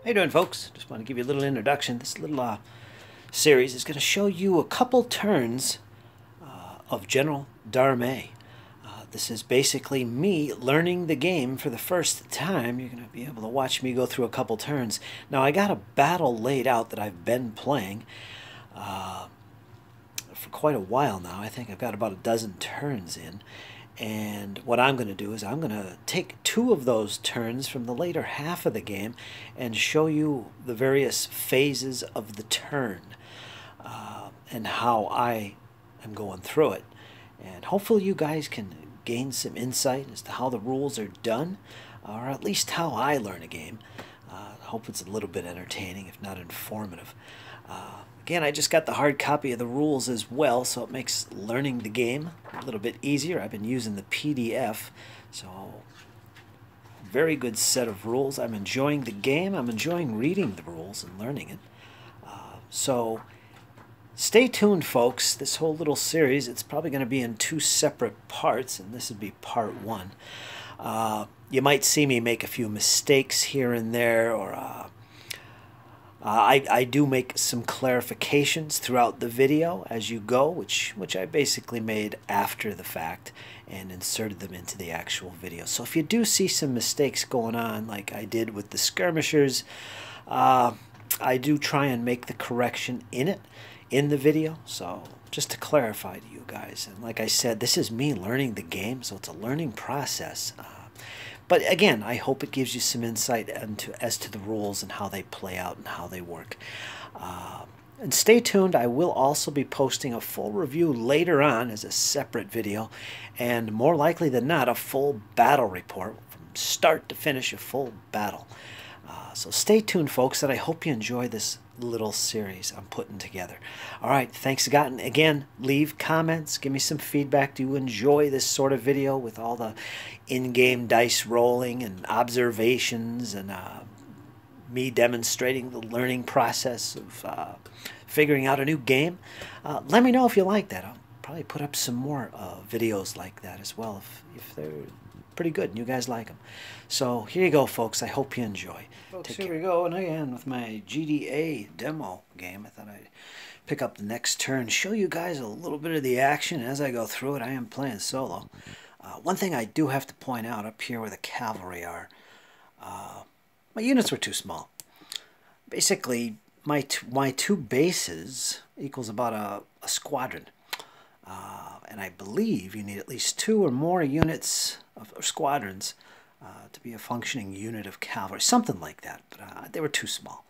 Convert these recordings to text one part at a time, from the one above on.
How you doing, folks? Just want to give you a little introduction. This little series is going to show you a couple turns of General Darmay. This is basically me learning the game for the first time. You're going to be able to watch me go through a couple turns. Now, I got a battle laid out that I've been playing for quite a while now. I think I've got about a dozen turns in. And what I'm going to do is I'm going to take two of those turns from the later half of the game and show you the various phases of the turn and how I am going through it. And hopefully you guys can gain some insight as to how the rules are done, or at least how I learn a game. I hope it's a little bit entertaining, if not informative. Again, I just got the hard copy of the rules as well, so it makes learning the game a little bit easier. I've been using the PDF, so very good set of rules. I'm enjoying the game. I'm enjoying reading the rules and learning it. So stay tuned, folks. This whole little series, it's probably going to be in two separate parts, and this would be part one. You might see me make a few mistakes here and there, or I do make some clarifications throughout the video as you go, which I basically made after the fact and inserted them into the actual video. So if you do see some mistakes going on, like I did with the skirmishers, I do try and make the correction in the video. So just to clarify to you guys, and like I said, this is me learning the game, so it's a learning process. But again, I hope it gives you some insight as to the rules and how they play out and how they work. And stay tuned. I will also be posting a full review later on as a separate video, and more likely than not, a full battle report from start to finish, a full battle. So stay tuned, folks, and I hope you enjoy this little series I'm putting together. All right, thanks again. Leave comments, give me some feedback. Do you enjoy this sort of video with all the in-game dice rolling and observations and me demonstrating the learning process of figuring out a new game? Let me know if you like that. I'll probably put up some more videos like that as well if they're pretty good and you guys like them. So here you go, folks. I hope you enjoy. Folks, here we go, and again with my Gd'A demo game. I thought I'd pick up the next turn, show you guys a little bit of the action as I go through it. I am playing solo. One thing I do have to point out up here where the cavalry are, my units were too small. Basically, my two bases equals about a squadron. And I believe you need at least 2 or more units or squadrons to be a functioning unit of cavalry, something like that, but they were too small.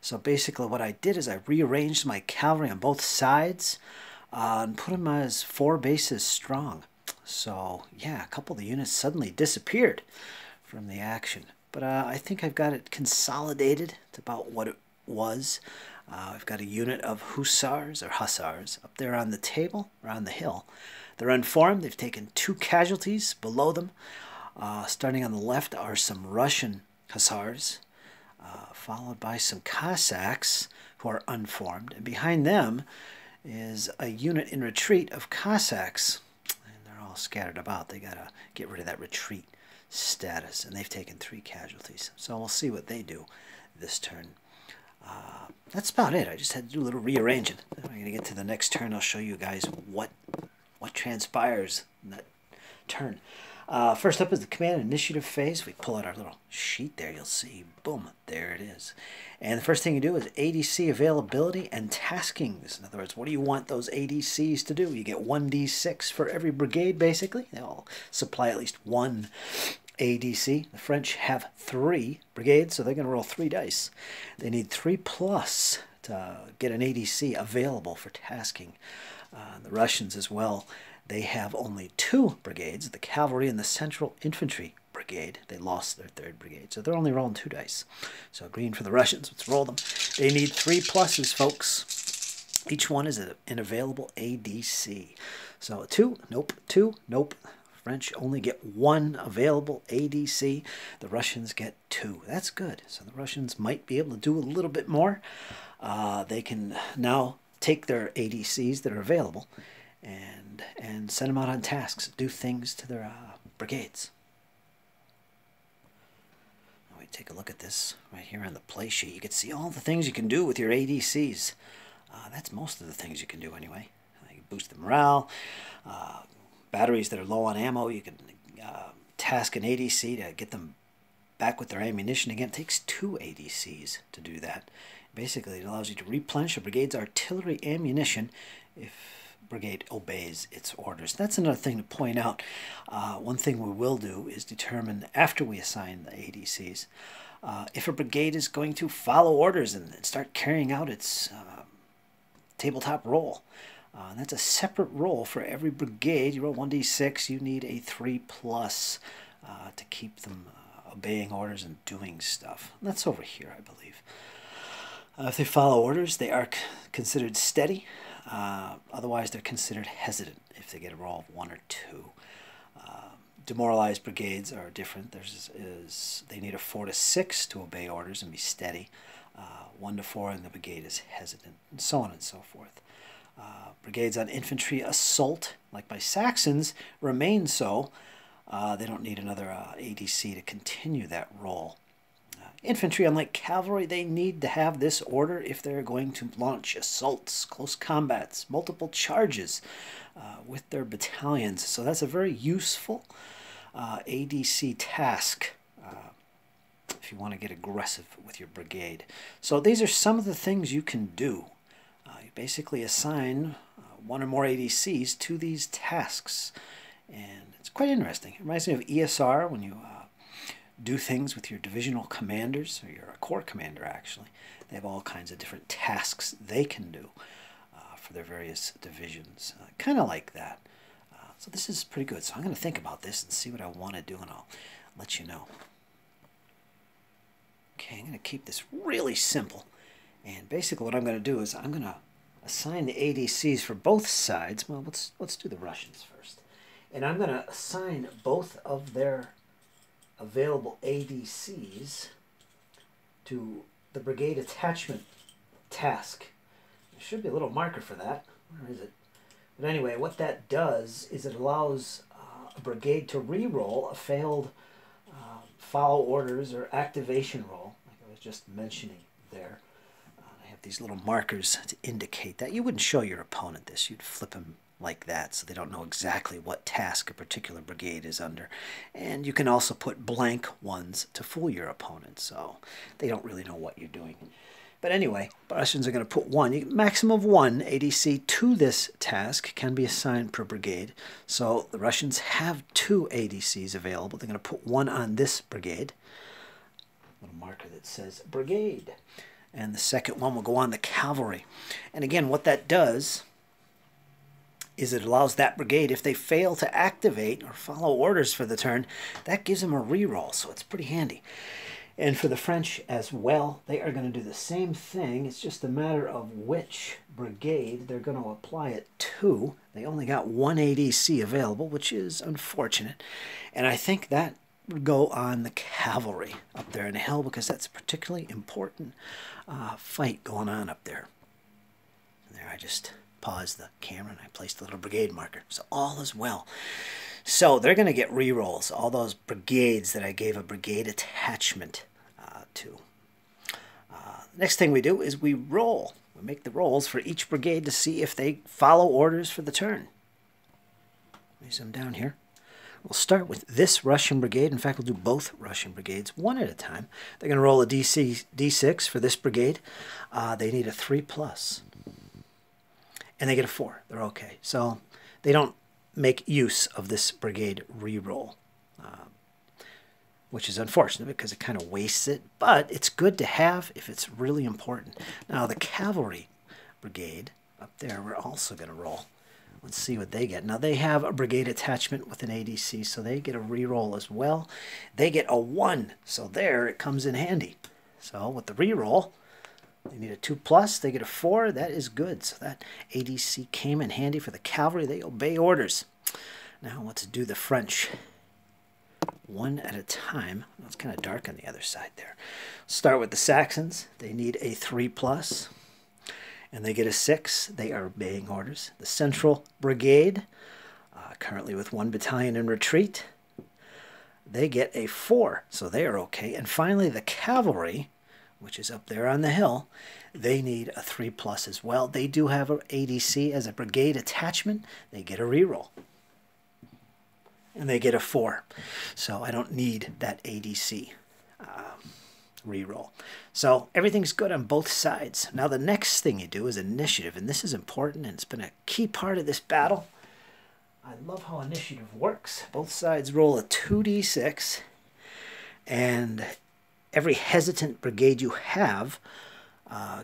So basically what I did is I rearranged my cavalry on both sides and put them as 4 bases strong. So yeah, a couple of the units suddenly disappeared from the action, but I think I've got it consolidated to about what it was. I've got a unit of hussars up there on the table, or on the hill. They're unformed. They've taken 2 casualties below them. Starting on the left are some Russian hussars, followed by some Cossacks who are unformed. And behind them is a unit in retreat of Cossacks. And they're all scattered about. They got to get rid of that retreat status. And they've taken 3 casualties. So we'll see what they do this turn. That's about it. I just had to do a little rearranging. I'm going to get to the next turn. I'll show you guys what transpires in that turn. First up is the command initiative phase. If we pull out our little sheet there, you'll see, boom, there it is. And the first thing you do is ADC availability and taskings. In other words, what do you want those ADCs to do? You get 1d6 for every brigade, basically. They all supply at least 1 ADC. The French have 3 brigades, so they're going to roll 3 dice. They need 3+ to get an ADC available for tasking. The Russians as well, they have only 2 brigades, the cavalry and the central infantry brigade. They lost their 3rd brigade, so they're only rolling 2 dice. So green for the Russians. Let's roll them. They need 3+, folks. Each one is an available ADC. So 2, nope, 2, nope. French only get 1 available ADC. The Russians get 2. That's good. So the Russians might be able to do a little bit more. They can now take their ADCs that are available and send them out on tasks, do things to their brigades. take a look at this right here on the play sheet. You can see all the things you can do with your ADCs. That's most of the things you can do anyway. You can boost the morale. Batteries that are low on ammo, you can task an ADC to get them back with their ammunition again. It takes 2 ADCs to do that. Basically, it allows you to replenish a brigade's artillery ammunition if brigade obeys its orders. That's another thing to point out. One thing we will do is determine, after we assign the ADCs, if a brigade is going to follow orders and start carrying out its tabletop role. That's a separate roll for every brigade. You roll 1d6, you need a 3+ to keep them obeying orders and doing stuff. And that's over here, I believe. If they follow orders, they are considered steady. Otherwise, they're considered hesitant if they get a roll of 1 or 2. Demoralized brigades are different. They need a 4 to 6 to obey orders and be steady. 1 to 4 and the brigade is hesitant, and so on and so forth. Brigades on infantry assault, like my Saxons, remain so. They don't need another ADC to continue that role. Infantry, unlike cavalry, they need to have this order if they're going to launch assaults, close combats, multiple charges with their battalions. So that's a very useful ADC task if you want to get aggressive with your brigade. So these are some of the things you can do. You basically assign 1 or more ADCs to these tasks. And it's quite interesting. It reminds me of ESR when you do things with your divisional commanders, or you're a corps commander actually. They have all kinds of different tasks they can do for their various divisions. Kind of like that. So this is pretty good. So I'm going to think about this and see what I want to do, and I'll let you know. Okay, I'm going to keep this really simple. And basically what I'm going to do is I'm going to assign the ADCs for both sides. Well, let's do the Russians first. And I'm going to assign both of their available ADCs to the brigade attachment task. There should be a little marker for that. Where is it? But anyway, what that does is it allows a brigade to re-roll a failed follow orders or activation roll, like I was just mentioning there. I have these little markers to indicate that. You wouldn't show your opponent this. You'd flip them like that so they don't know exactly what task a particular brigade is under. And you can also put blank ones to fool your opponent, so they don't really know what you're doing. But anyway, Russians are going to put maximum of 1 ADC to this task can be assigned per brigade. So the Russians have 2 ADCs available. They're going to put 1 on this brigade. A little marker that says brigade. And the second one will go on the cavalry. And again, what that does is it allows that brigade, if they fail to activate or follow orders for the turn, that gives them a reroll, so it's pretty handy. And for the French as well, they are going to do the same thing. It's just a matter of which brigade they're going to apply it to. They only got 1 ADC available, which is unfortunate. And I think that would go on the cavalry up there in the hill, because that's a particularly important fight going on up there. And there I just paused the camera and I placed a little brigade marker. So all is well. So they're going to get rerolls, all those brigades that I gave a brigade attachment to. Next thing we do is we roll. We make the rolls for each brigade to see if they follow orders for the turn. Let me zoom down here. We'll start with this Russian brigade. In fact, we'll do both Russian brigades one at a time. They're going to roll a D6 for this brigade. They need a 3+. And they get a 4. They're okay. So they don't make use of this brigade reroll, which is unfortunate because it kind of wastes it, but it's good to have if it's really important. Now the cavalry brigade up there, we're also going to roll. Let's see what they get. Now they have a brigade attachment with an ADC, so they get a reroll as well. They get a 1, so there it comes in handy. So with the reroll, they need a 2+, they get a 4, that is good. So that ADC came in handy for the cavalry. They obey orders. Now let's do the French one at a time. Well, it's kind of dark on the other side there. Start with the Saxons. They need a 3+, and they get a 6. They are obeying orders. The Central Brigade, currently with 1 battalion in retreat. they get a 4, so they are okay. And finally, the cavalry, which is up there on the hill, they need a 3+ as well. They do have an ADC as a brigade attachment. They get a reroll. And they get a 4. So I don't need that ADC reroll. So everything's good on both sides. Now the next thing you do is initiative, and this is important, and it's been a key part of this battle. I love how initiative works. Both sides roll a 2d6, and every hesitant brigade you have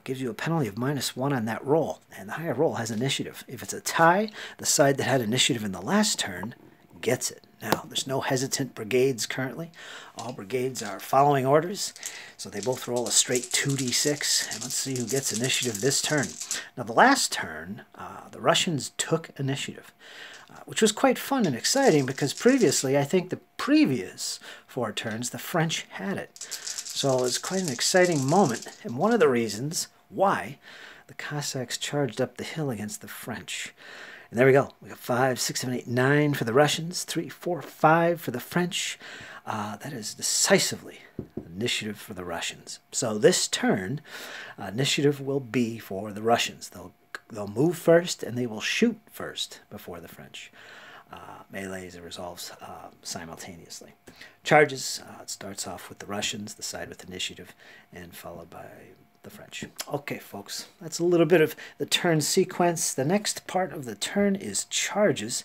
gives you a penalty of -1 on that roll, and the higher roll has initiative. If it's a tie, the side that had initiative in the last turn gets it. Now, there's no hesitant brigades currently. All brigades are following orders, so they both roll a straight 2d6, and let's see who gets initiative this turn. Now, the last turn, the Russians took initiative, which was quite fun and exciting because previously, I think the previous 4 turns, the French had it. So it was quite an exciting moment, and one of the reasons why the Cossacks charged up the hill against the French. And there we go. We got 5, 6, 7, 8, 9 for the Russians, 3, 4, 5 for the French. That is decisively initiative for the Russians. So this turn, initiative will be for the Russians. They'll move first and they will shoot first before the French. Melees and resolves simultaneously. Charges, it starts off with the Russians, the side with initiative, and followed by the French. Okay, folks, that's a little bit of the turn sequence. The next part of the turn is charges,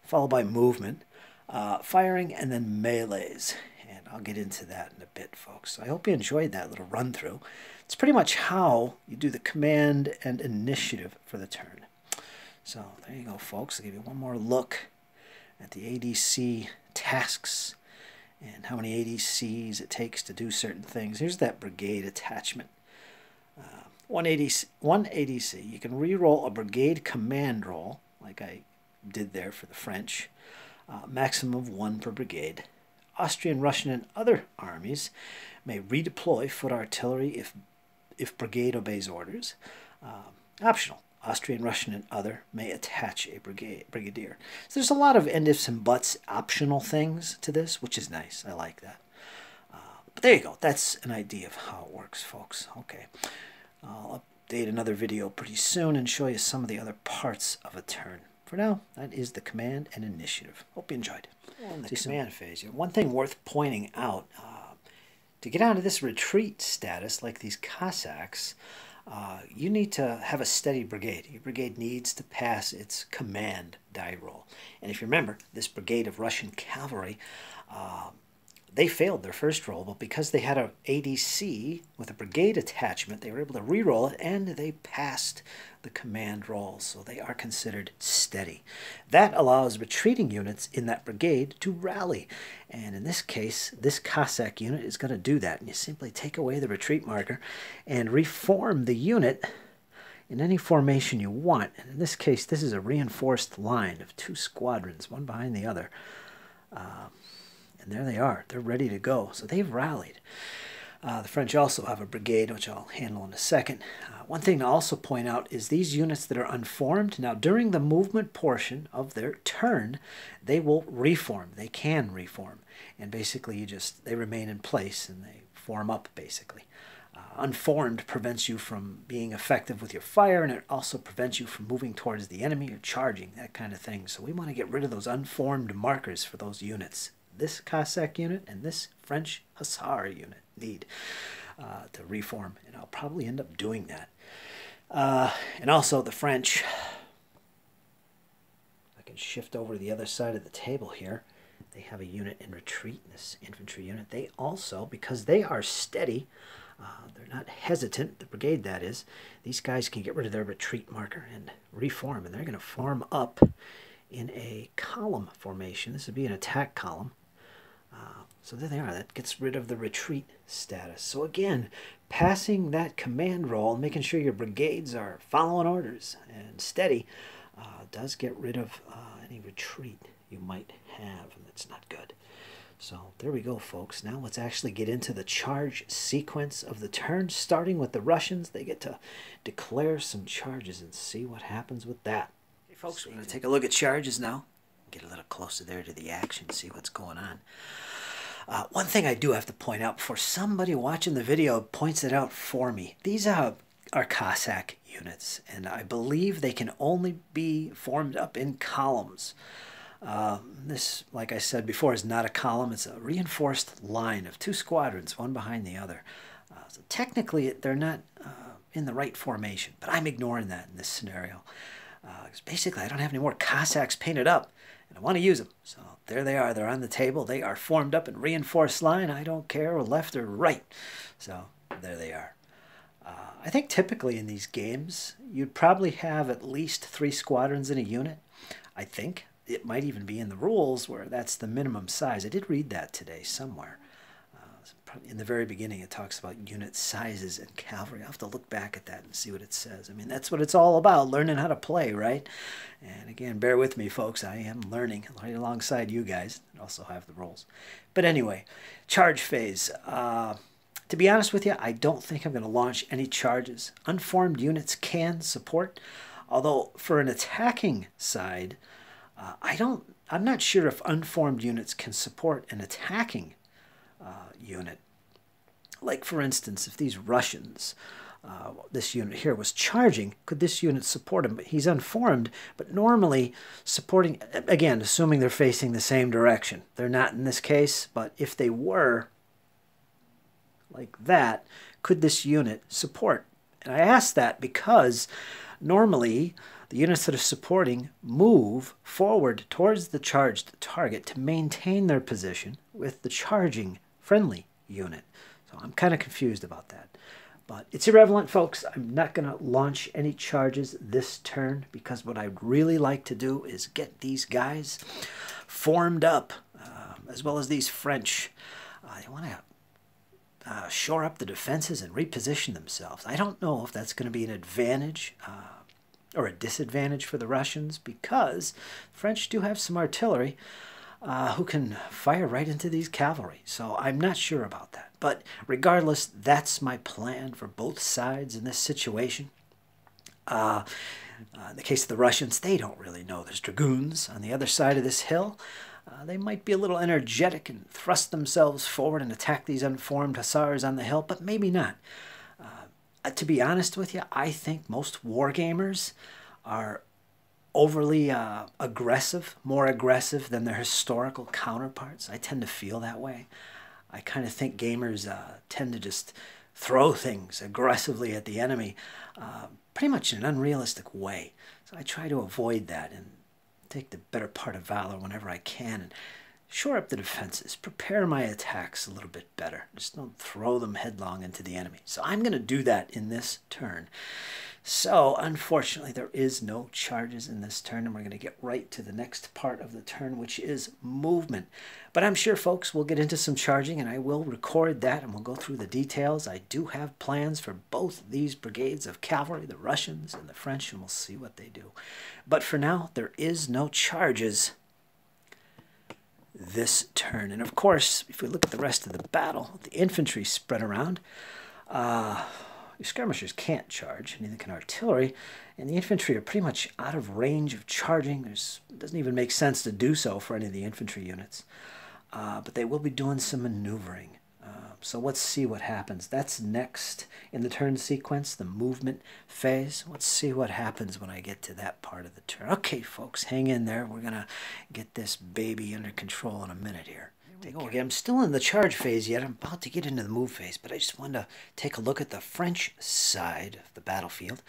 followed by movement, firing, and then melees. And I'll get into that in a bit, folks. I hope you enjoyed that little run-through. It's pretty much how you do the command and initiative for the turn. So there you go, folks. I'll give you one more look at the ADC tasks and how many ADCs it takes to do certain things. Here's that brigade attachment. One ADC. You can re-roll a brigade command roll, like I did there for the French. Maximum of 1 per brigade. Austrian, Russian, and other armies may redeploy foot artillery if brigade obeys orders. Optional. Austrian, Russian, and other may attach a brigadier. So there's a lot of and ifs and buts, optional things to this, which is nice. I like that. But there you go. That's an idea of how it works, folks. Okay. I'll update another video pretty soon and show you some of the other parts of a turn. For now, that is the command and initiative. Hope you enjoyed. In the command phase, one thing worth pointing out, to get out of this retreat status like these Cossacks, you need to have a steady brigade. Your brigade needs to pass its command die roll. And if you remember, this brigade of Russian cavalry, they failed their first roll, but because they had an ADC with a brigade attachment, they were able to re-roll it, and they passed the command roll, so they are considered steady. That allows retreating units in that brigade to rally, and in this case, this Cossack unit is going to do that, and you simply take away the retreat marker and reform the unit in any formation you want. And in this case, this is a reinforced line of 2 squadrons, one behind the other. And there they are. They're ready to go. So they've rallied. The French also have a brigade, which I'll handle in a second. One thing to also point out is these units that are unformed, now during the movement portion of their turn, they will reform. They can reform. And basically they remain in place and they form up basically. Unformed prevents you from being effective with your fire, and it also prevents you from moving towards the enemy or charging, that kind of thing. So we want to get rid of those unformed markers for those units. This Cossack unit and this French Hussar unit need to reform, and I'll probably end up doing that. And also the French, I can shift over to the other side of the table here. They have a unit in retreat, this infantry unit. They also, because they are steady, they're not hesitant, the brigade that is, these guys can get rid of their retreat marker and reform, and they're going to form up in a column formation. This would be an attack column. So there they are. That gets rid of the retreat status. So again, passing that command roll, making sure your brigades are following orders and steady, does get rid of any retreat you might have, and that's not good. So there we go, folks. Now let's actually get into the charge sequence of the turn, starting with the Russians. They get to declare some charges and see what happens with that. Hey, folks, we're going to take a look at charges now. Get a little closer there to the action, see what's going on. One thing I do have to point out before somebody watching the video points it out for me, these are Cossack units, and I believe they can only be formed up in columns. This, like I said before, is not a column. It's a reinforced line of 2 squadrons, one behind the other. So technically, they're not in the right formation, but I'm ignoring that in this scenario. Because basically, I don't have any more Cossacks painted up, and I want to use them. So there they are. They're on the table. They are formed up in reinforced line. I don't care left or right. So there they are. I think typically in these games, you'd probably have at least 3 squadrons in a unit. I think it might even be in the rules where that's the minimum size. I did read that today somewhere. In the very beginning, it talks about unit sizes and cavalry. I'll have to look back at that and see what it says. I mean, that's what it's all about, learning how to play, right? And again, bear with me, folks. I am learning right alongside you guys. I also have the rules. But anyway, charge phase. To be honest with you, I don't think I'm going to launch any charges. Unformed units can support, although for an attacking side, I'm not sure if unformed units can support an attacking unit. Like, for instance, if these Russians, this unit here was charging, could this unit support him? He's unformed, but normally supporting, again, assuming they're facing the same direction. They're not in this case, but if they were, like that, could this unit support? And I ask that because normally the units that are supporting move forward towards the charged target to maintain their position with the charging friendly unit. So I'm kind of confused about that. But it's irrelevant, folks. I'm not going to launch any charges this turn because what I'd really like to do is get these guys formed up, as well as these French. They want to shore up the defenses and reposition themselves. I don't know if that's going to be an advantage or a disadvantage for the Russians because French do have some artillery who can fire right into these cavalry. So I'm not sure about that. But regardless, that's my plan for both sides in this situation. In the case of the Russians, they don't really know there's dragoons on the other side of this hill. They might be a little energetic and thrust themselves forward and attack these unformed hussars on the hill, but maybe not. To be honest with you, I think most wargamers are overly aggressive, more aggressive than their historical counterparts. I tend to feel that way. I kind of think gamers tend to just throw things aggressively at the enemy, pretty much in an unrealistic way. So I try to avoid that and take the better part of valor whenever I can and shore up the defenses, prepare my attacks a little bit better. Just don't throw them headlong into the enemy. So I'm going to do that in this turn. So unfortunately, there is no charges in this turn, and we're going to get right to the next part of the turn, which is movement. But I'm sure, folks, we'll get into some charging, and I will record that, and we'll go through the details. I do have plans for both these brigades of cavalry, the Russians and the French, and we'll see what they do. But for now, there is no charges this turn. And of course, if we look at the rest of the battle, the infantry spread around. Your skirmishers can't charge, neither can artillery, and the infantry are pretty much out of range of charging. It doesn't even make sense to do so for any of the infantry units. But they will be doing some maneuvering. So let's see what happens. That's next in the turn sequence, the movement phase. Let's see what happens when I get to that part of the turn. Okay, folks, hang in there. We're going to get this baby under control in a minute here. Okay, I'm still in the charge phase yet. I'm about to get into the move phase, but I just wanted to take a look at the French side of the battlefield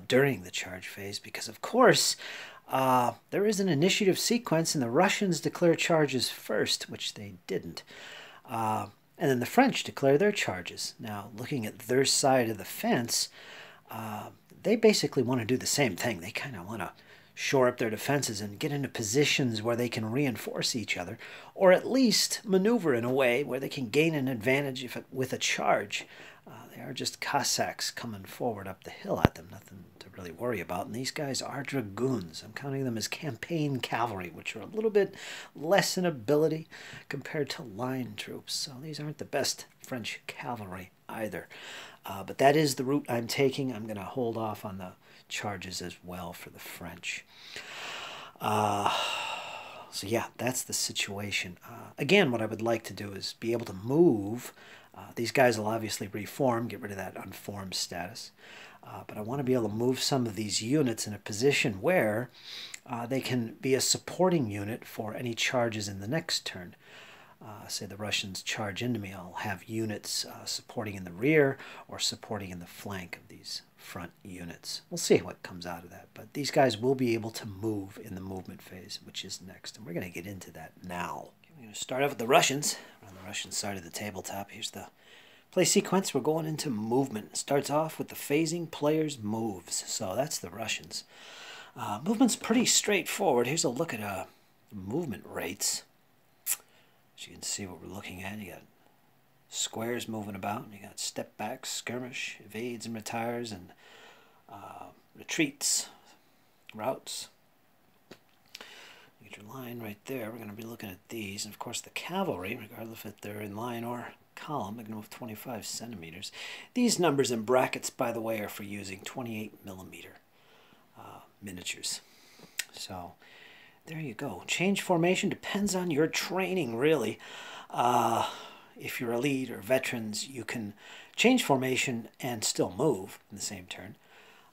during the charge phase because, of course, there is an initiative sequence, and the Russians declare charges first, which they didn't. And then the French declare their charges. Now, looking at their side of the fence, they basically want to do the same thing. They kind of want to shore up their defenses and get into positions where they can reinforce each other, or at least maneuver in a way where they can gain an advantage with a charge. They are just Cossacks coming forward up the hill at them, nothing to really worry about. And these guys are dragoons. I'm counting them as campaign cavalry, which are a little bit less in ability compared to line troops. So these aren't the best French cavalry either. But that is the route I'm taking. I'm going to hold off on the charges as well for the French. So yeah, that's the situation. Again, what I would like to do is be able to move. These guys will obviously reform, get rid of that unformed status. But I want to be able to move some of these units in a position where they can be a supporting unit for any charges in the next turn. Say the Russians charge into me, I'll have units supporting in the rear or supporting in the flank of these front units. We'll see what comes out of that, but these guys will be able to move in the movement phase, which is next, and we're going to get into that now. Okay, we're going to start off with the Russians. On the Russian side of the tabletop, here's the play sequence. We're going into movement. It starts off with the phasing players' moves, so that's the Russians. Movement's pretty straightforward. Here's a look at movement rates. As you can see what we're looking at, you got squares moving about, and you got step backs, skirmish, evades and retires, and retreats, routes. You get your line right there. We're going to be looking at these, and of course the cavalry, regardless if they're in line or column, they're going to move 25 centimeters. These numbers in brackets, by the way, are for using 28 millimeter miniatures. So there you go. Change formation depends on your training, really. If you're elite or veterans, you can change formation and still move in the same turn.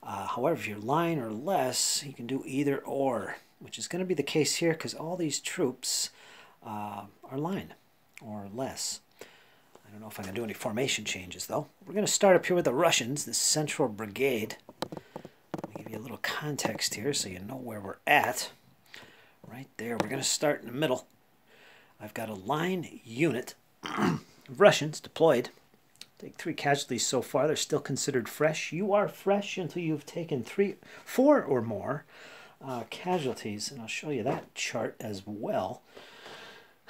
However, if you're line or less, you can do either or, which is going to be the case here because all these troops are line or less. I don't know if I can do any formation changes, though. We're going to start up here with the Russians, the Central Brigade. Let me give you a little context here so you know where we're at. Right there, we're going to start in the middle. I've got a line unit of Russians deployed. Take 3 casualties so far. They're still considered fresh. You are fresh until you've taken 4 or more casualties, and I'll show you that chart as well.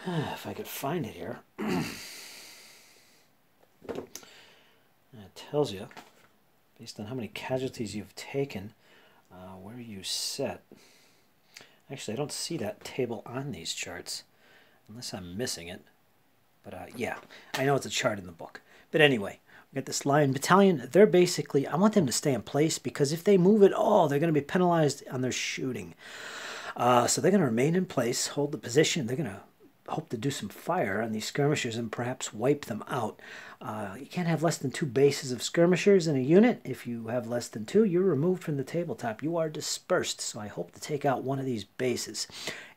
If I could find it here. It tells you, based on how many casualties you've taken, where you set. Actually, I don't see that table on these charts, unless I'm missing it. But yeah, I know it's a chart in the book. But anyway, we got this line battalion. They're basically, I want them to stay in place because if they move at all, they're going to be penalized on their shooting. So they're going to remain in place, hold the position. They're going to hope to do some fire on these skirmishers and perhaps wipe them out. You can't have less than 2 bases of skirmishers in a unit. If you have less than 2, you're removed from the tabletop. You are dispersed, so I hope to take out one of these bases.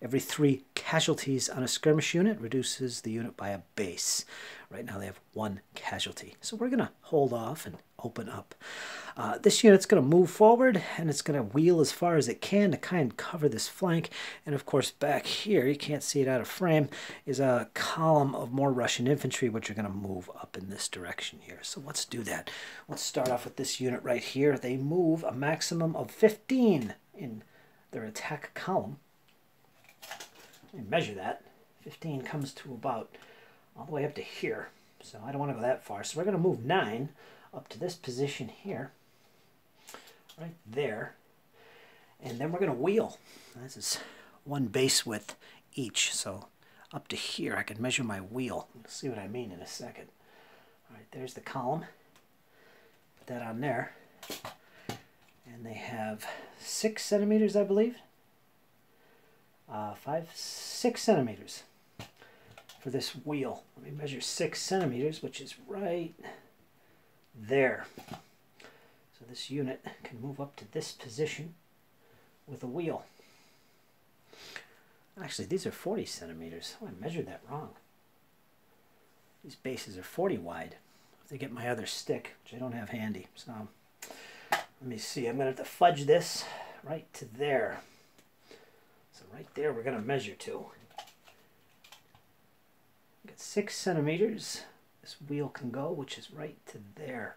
Every 3 casualties on a skirmish unit reduces the unit by a base. Right now they have 1 casualty. So we're going to hold off and open up. This unit's going to move forward, and it's going to wheel as far as it can to kind of cover this flank. And of course back here, you can't see it out of frame, is a column of more Russian infantry, which are going to move up in this direction here. So let's do that. Let's start off with this unit right here. They move a maximum of 15 in their attack column. Let me measure that. 15 comes to about all the way up to here. So I don't want to go that far. So we're going to move 9 up to this position here. Right there. And then we're going to wheel. This is 1 base width each. So up to here I can measure my wheel. You'll see what I mean in a second. All right, there's the column. Put that on there. And they have 6 centimeters, I believe. 6 centimeters for this wheel. Let me measure 6 centimeters, which is right there. So this unit can move up to this position with a wheel. Actually, these are 40 centimeters. Oh, I measured that wrong. These bases are 40 wide. If they get my other stick, which I don't have handy. So let me see. I'm going to have to fudge this right to there. So right there we're going to measure to. Got 6 centimeters. This wheel can go, which is right to there.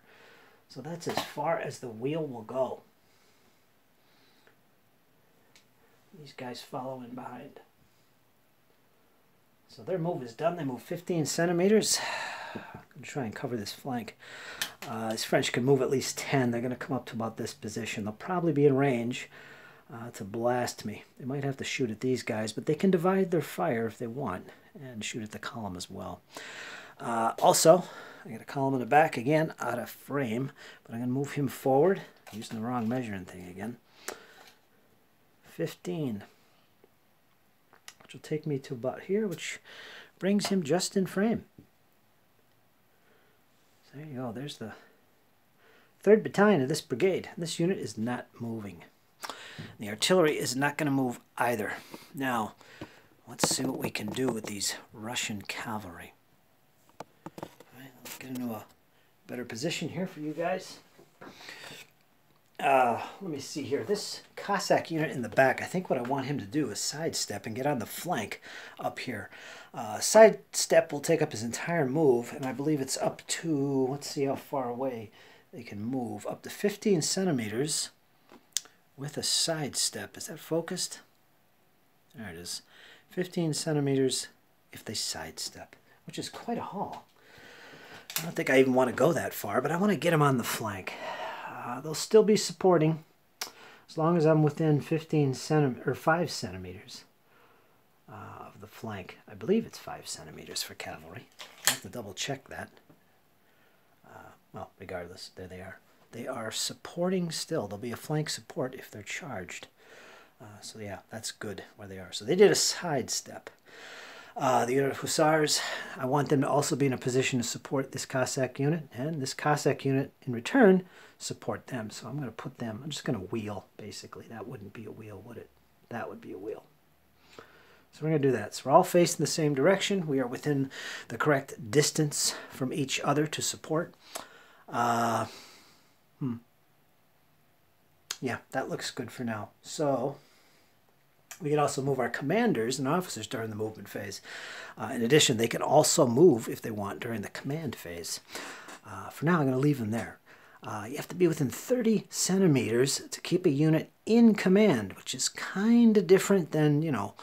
So that's as far as the wheel will go. These guys follow in behind. So their move is done. They move 15 centimeters. I'm going to try and cover this flank. These French can move at least 10. They're going to come up to about this position. They'll probably be in range to blast me. They might have to shoot at these guys, but they can divide their fire if they want and shoot at the column as well. Also, I got a column in the back again, out of frame, but I'm going to move him forward. I'm using the wrong measuring thing again. 15. I'll which will take me to about here, which brings him just in frame. So there you go. There's the 3rd Battalion of this brigade. This unit is not moving. The artillery is not going to move either. Now, let's see what we can do with these Russian cavalry. All right, let's get into a better position here for you guys. Let me see here. This Cossack unit in the back, I think what I want him to do is sidestep and get on the flank up here. Sidestep will take up his entire move, and I believe it's up to, let's see how far away they can move, up to 15 centimeters with a sidestep. Is that focused? There it is. 15 centimeters if they sidestep, which is quite a haul. I don't think I even want to go that far, but I want to get them on the flank. They'll still be supporting as long as I'm within 5 centimeters of the flank. I believe it's 5 centimeters for cavalry. I have to double check that. Well, regardless, there they are. They are supporting still. There'll be a flank support if they're charged. So yeah, that's good where they are. So they did a sidestep. The unit of Hussars, I want them to also be in a position to support this Cossack unit, and this Cossack unit in return support them. So I'm going to put them, I'm just going to wheel, basically. That wouldn't be a wheel, would it? That would be a wheel. So we're going to do that. So we're all facing the same direction. We are within the correct distance from each other to support. Yeah, that looks good for now. So we can also move our commanders and officers during the movement phase. In addition, they can also move if they want during the command phase. For now, I'm going to leave them there. You have to be within 30 centimeters to keep a unit in command, which is kind of different than, you know,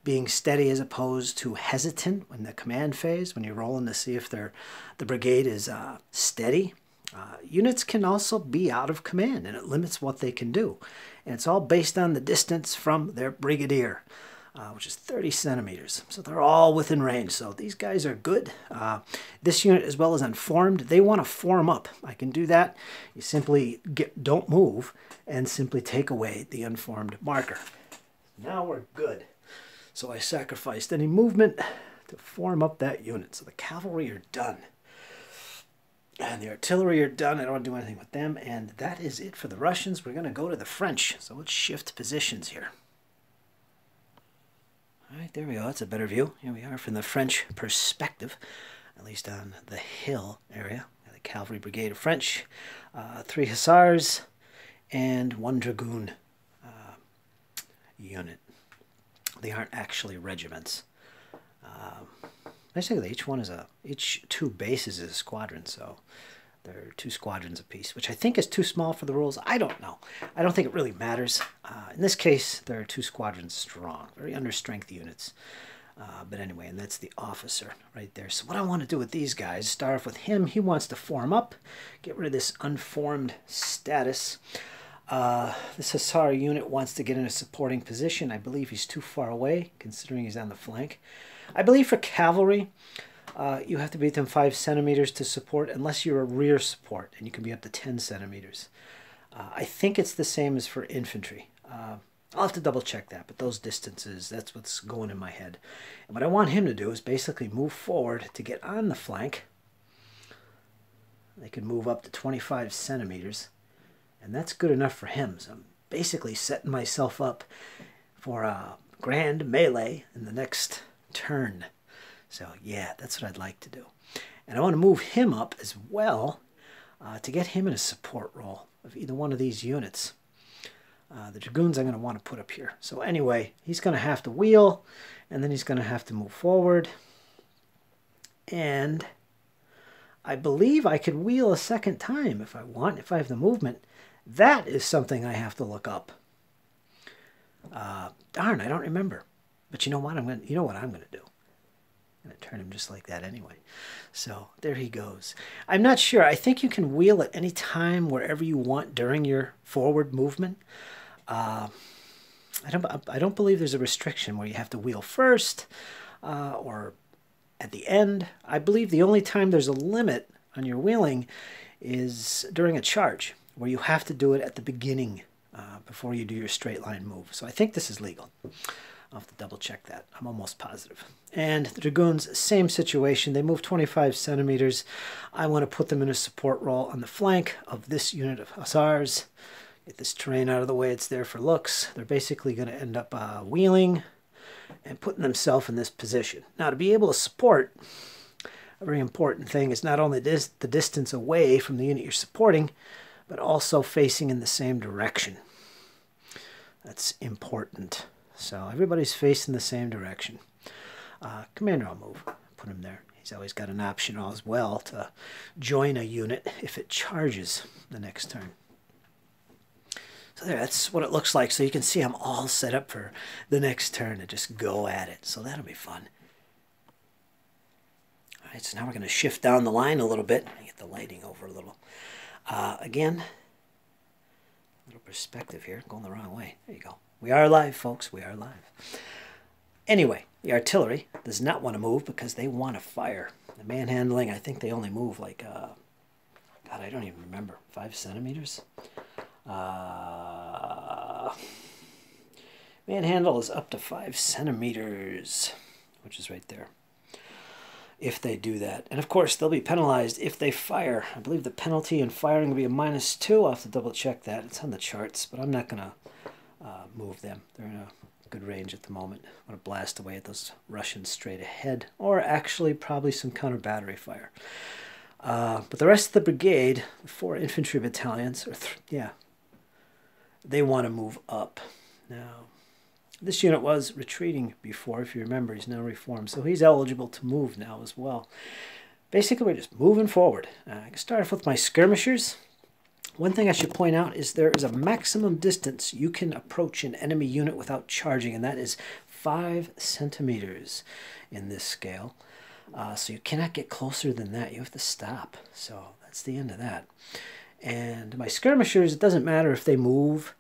being steady as opposed to hesitant in the command phase when you're rolling to see if the brigade is steady. Units can also be out of command, and it limits what they can do. And it's all based on the distance from their brigadier, which is 30 centimeters. So they're all within range. So these guys are good. This unit, as well as unformed, they want to form up. I can do that. You simply don't move and simply take away the unformed marker. Now we're good. So I sacrificed any movement to form up that unit. So the cavalry are done. And the artillery are done. I don't want to do anything with them. And that is it for the Russians. We're going to go to the French. So let's shift positions here. All right, there we go. That's a better view. Here we are from the French perspective, at least on the hill area. The cavalry brigade of French, 3 hussars, and 1 dragoon unit. They aren't actually regiments. Basically, each 2 bases is a squadron, so there are 2 squadrons apiece, which I think is too small for the rules. I don't know. I don't think it really matters. In this case, there are 2 squadrons strong, very understrength units. But anyway, and that's the officer right there. So what I want to do with these guys, start off with him. He wants to form up, get rid of this unformed status. This Hussar unit wants to get in a supporting position. I believe he's too far away, considering he's on the flank. I believe for cavalry, you have to be within 5 centimeters to support, unless you're a rear support, and you can be up to 10 centimeters. I think it's the same as for infantry. I'll have to double check that, but those distances, that's what's going in my head. And what I want him to do is basically move forward to get on the flank. They can move up to 25 centimeters, and that's good enough for him. So I'm basically setting myself up for a grand melee in the next turn. So yeah, that's what I'd like to do. And I want to move him up as well to get him in a support role of either one of these units. The dragoons I'm going to want to put up here. So anyway, he's going to have to wheel, and then he's going to have to move forward. And I believe I could wheel a second time if I want, if I have the movement. That is something I have to look up. Darn, I don't remember. But you know what? You know what I'm going to do. I'm going to turn him just like that anyway. So there he goes. I'm not sure. I think you can wheel at any time wherever you want during your forward movement. I don't believe there's a restriction where you have to wheel first or at the end. I believe the only time there's a limit on your wheeling is during a charge, where you have to do it at the beginning before you do your straight line move. So I think this is legal. I'll have to double check that. I'm almost positive. And the Dragoons, same situation. They move 25 centimeters. I want to put them in a support role on the flank of this unit of Hussars. Get this terrain out of the way. It's there for looks. They're basically going to end up wheeling and putting themselves in this position. Now, to be able to support, a very important thing is not only the distance away from the unit you're supporting, but also facing in the same direction. That's important. So everybody's facing the same direction. Commander, I'll move. Put him there. He's always got an option as well to join a unit if it charges the next turn. So there, that's what it looks like. So you can see I'm all set up for the next turn to just go at it. So that'll be fun. All right, so now we're going to shift down the line a little bit. Get the lighting over a little. Again, a little perspective here. Going the wrong way. There you go. We are live, folks. We are live. Anyway, the artillery does not want to move because they want to fire. The manhandling, I think they only move like, God, I don't even remember, 5 centimeters? Manhandle is up to 5 centimeters, which is right there, if they do that. And of course, they'll be penalized if they fire. I believe the penalty in firing will be a -2. I'll have to double check that. It's on the charts, but I'm not going to move them. They're in a good range at the moment. I want to blast away at those Russians straight ahead, or actually probably some counter battery fire. But the rest of the brigade, the 4 infantry battalions, they want to move up. Now, this unit was retreating before, if you remember. He's now reformed, so he's eligible to move now as well. Basically, we're just moving forward. I can start off with my skirmishers. One thing I should point out is there is a maximum distance you can approach an enemy unit without charging, and that is 5 centimeters in this scale. So you cannot get closer than that. You have to stop. So that's the end of that. And my skirmishers, it doesn't matter if they move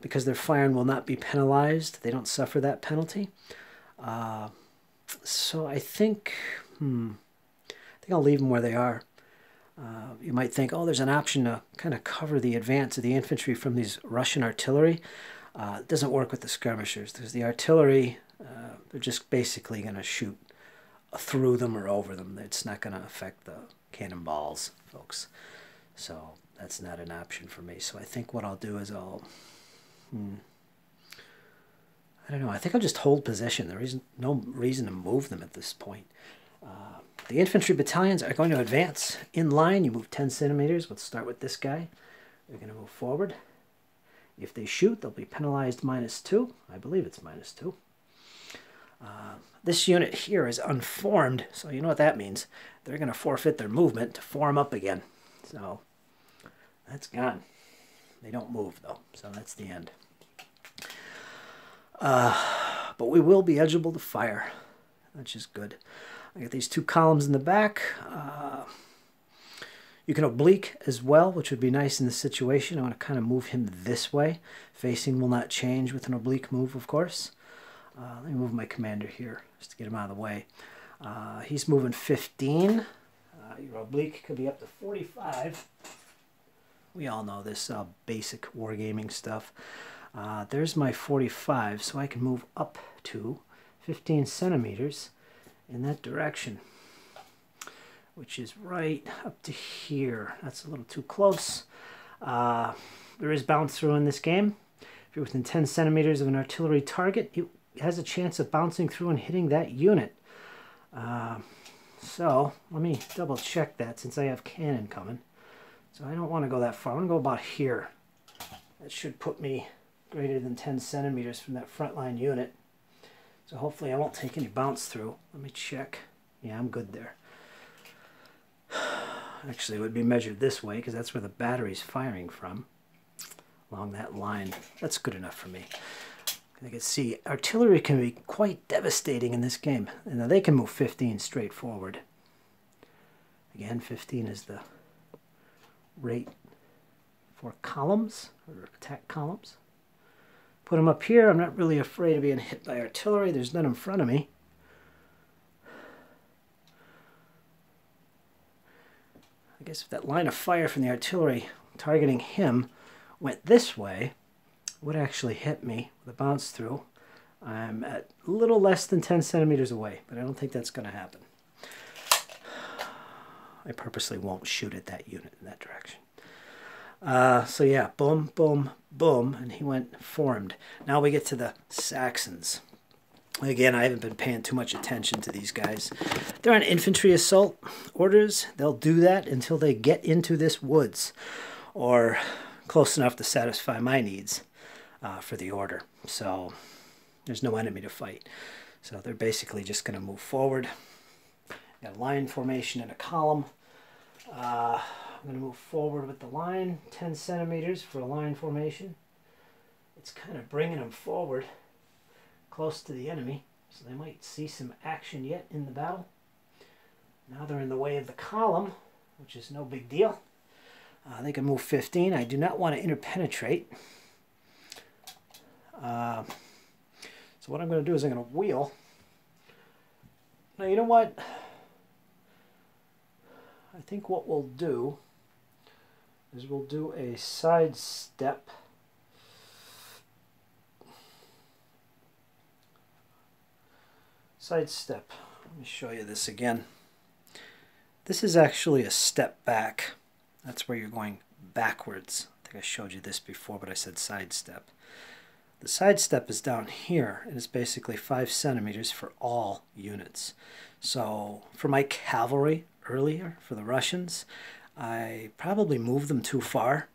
because their firing will not be penalized. They don't suffer that penalty. So I think I'll leave them where they are. You might think, oh, there's an option to kind of cover the advance of the infantry from these Russian artillery. It doesn't work with the skirmishers because the artillery, they're just basically going to shoot through them or over them. It's not going to affect the cannonballs, folks. So that's not an option for me. So I think what I'll do is I don't know. I think I'll just hold position. There is no reason to move them at this point. The infantry battalions are going to advance in line. You move 10 centimeters. Let's start with this guy. They're going to move forward. If they shoot, they'll be penalized -2. I believe it's -2. This unit here is unformed, so you know what that means. They're going to forfeit their movement to form up again. So that's gone. They don't move, though, so that's the end. But we will be eligible to fire, which is good. I got these 2 columns in the back. You can oblique as well, which would be nice in this situation. I want to kind of move him this way. Facing will not change with an oblique move, of course. Let me move my commander here just to get him out of the way. He's moving 15. Your oblique could be up to 45. We all know this basic wargaming stuff. There's my 45, so I can move up to 15 centimeters in that direction, which is right up to here. That's a little too close. There is bounce through in this game. If you're within 10 centimeters of an artillery target, it has a chance of bouncing through and hitting that unit. So let me double check that since I have cannon coming. So I don't want to go that far. I want to go about here. That should put me greater than 10 centimeters from that frontline unit. So hopefully I won't take any bounce through. Let me check. Yeah, I'm good there. Actually, it would be measured this way because that's where the battery's firing from. Along that line. That's good enough for me. I can see artillery can be quite devastating in this game. And now they can move 15 straight forward. Again, 15 is the rate for columns, or attack columns. Put them up here. I'm not really afraid of being hit by artillery. There's none in front of me. I guess if that line of fire from the artillery targeting him went this way, it would actually hit me with a bounce through. I'm at a little less than 10 centimeters away, but I don't think that's going to happen. I purposely won't shoot at that unit in that direction. So yeah, boom, boom, boom, and he went formed. Now we get to the Saxons. Again, I haven't been paying too much attention to these guys. They're on infantry assault orders. They'll do that until they get into this woods, or close enough to satisfy my needs for the order. So there's no enemy to fight. So they're basically just going to move forward. Got a line formation and a column. I'm going to move forward with the line, 10 centimeters for a line formation. It's kind of bringing them forward close to the enemy, so they might see some action yet in the battle. Now they're in the way of the column, which is no big deal. They can move 15. I do not want to interpenetrate. So what I'm going to do is I'm going to wheel. Now you know what? I think what we'll do is we'll do a side step. Side step. Let me show you this again. This is actually a step back. That's where you're going backwards. I think I showed you this before, but I said side step. The side step is down here, and it's basically 5 centimeters for all units. So for my cavalry earlier, for the Russians, I probably moved them too far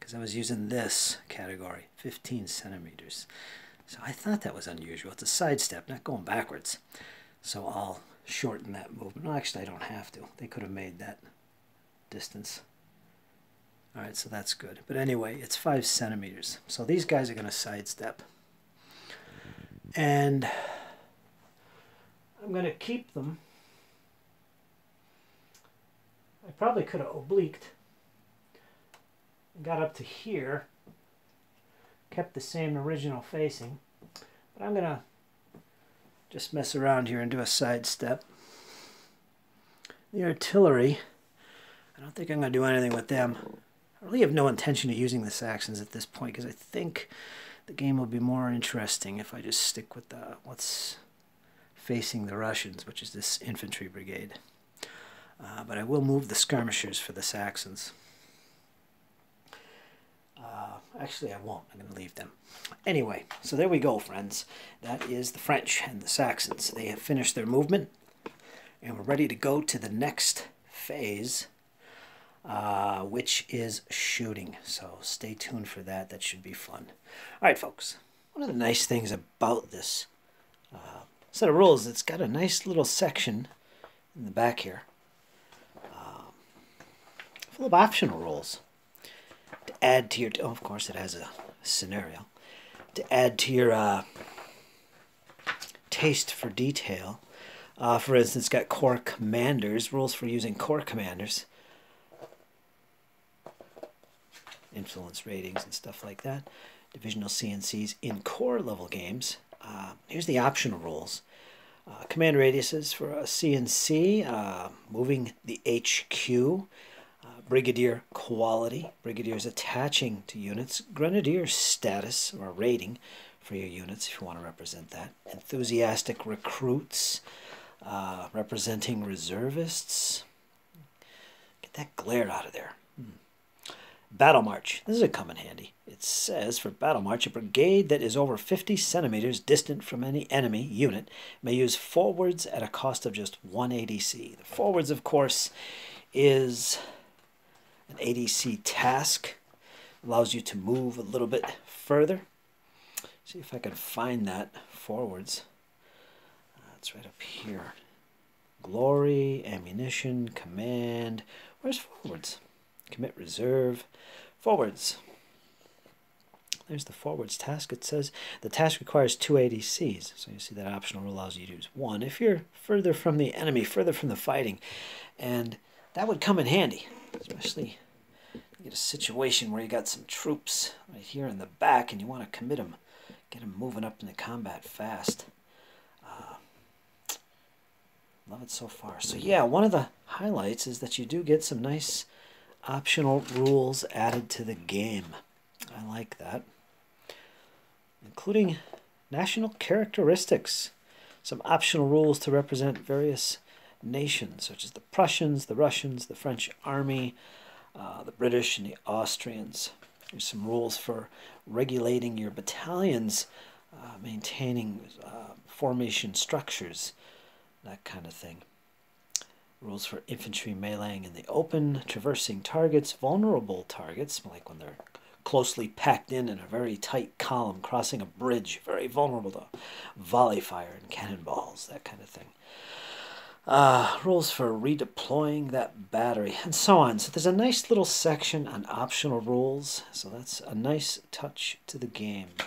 because I was using this category, 15 centimeters. So I thought that was unusual. It's a side step, not going backwards. So I'll shorten that movement. Well, actually, I don't have to. They could have made that distance. All right, so that's good. But anyway, it's 5 centimeters. So these guys are going to sidestep. And I'm going to keep them. I probably could have obliqued and got up to here. Kept the same original facing, but I'm gonna just mess around here and do a side step. The artillery, I don't think I'm gonna do anything with them. I really have no intention of using the Saxons at this point because I think the game will be more interesting if I just stick with what's facing the Russians, which is this infantry brigade. But I will move the skirmishers for the Saxons. Actually, I won't. I'm going to leave them. Anyway, so there we go, friends. That is the French and the Saxons. They have finished their movement, and we're ready to go to the next phase, which is shooting. So stay tuned for that. That should be fun. All right, folks. One of the nice things about this set of rules, it's got a nice little section in the back here, full of optional rules. To add to your, oh, of course it has a scenario, to add to your taste for detail. For instance, it's got corps commanders, rules for using corps commanders, influence ratings and stuff like that, divisional CNCs in corps level games. Here's the optional rules. Command radiuses for a CNC, moving the HQ, Brigadier quality, Brigadiers attaching to units, Grenadier status or rating for your units if you want to represent that, enthusiastic recruits, representing reservists. Get that glare out of there. Battle March. This is a come in handy. It says for Battle March, a brigade that is over 50 centimeters distant from any enemy unit may use forwards at a cost of just 1 ADC. The forwards, of course, is an ADC task. Allows you to move a little bit further. See if I can find that forwards. It's right up here. Glory, ammunition, command. Where's forwards? Commit reserve. Forwards. There's the forwards task. It says the task requires 2 ADCs. So you see that optional rule allows you to use 1 if you're further from the enemy, further from the fighting. And that would come in handy, especially you get a situation where you got some troops right here in the back and you want to commit them, get them moving up into combat fast. Love it so far. So yeah, one of the highlights is that you do get some nice optional rules added to the game. I like that. Including national characteristics. Some optional rules to represent various nations, such as the Prussians, the Russians, the French army, the British, and the Austrians. There's some rules for regulating your battalions, maintaining formation structures, that kind of thing. Rules for infantry meleeing in the open, traversing targets, vulnerable targets, like when they're closely packed in a very tight column, crossing a bridge, very vulnerable to volley fire and cannonballs, that kind of thing. Rules for redeploying that battery, and so on. So there's a nice little section on optional rules, so that's a nice touch to the game, in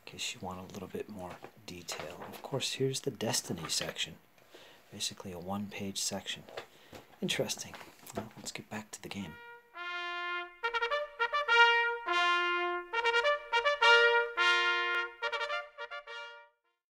case you want a little bit more detail. Of course, here's the Destiny section. Basically a one-page section. Interesting. Well, let's get back to the game.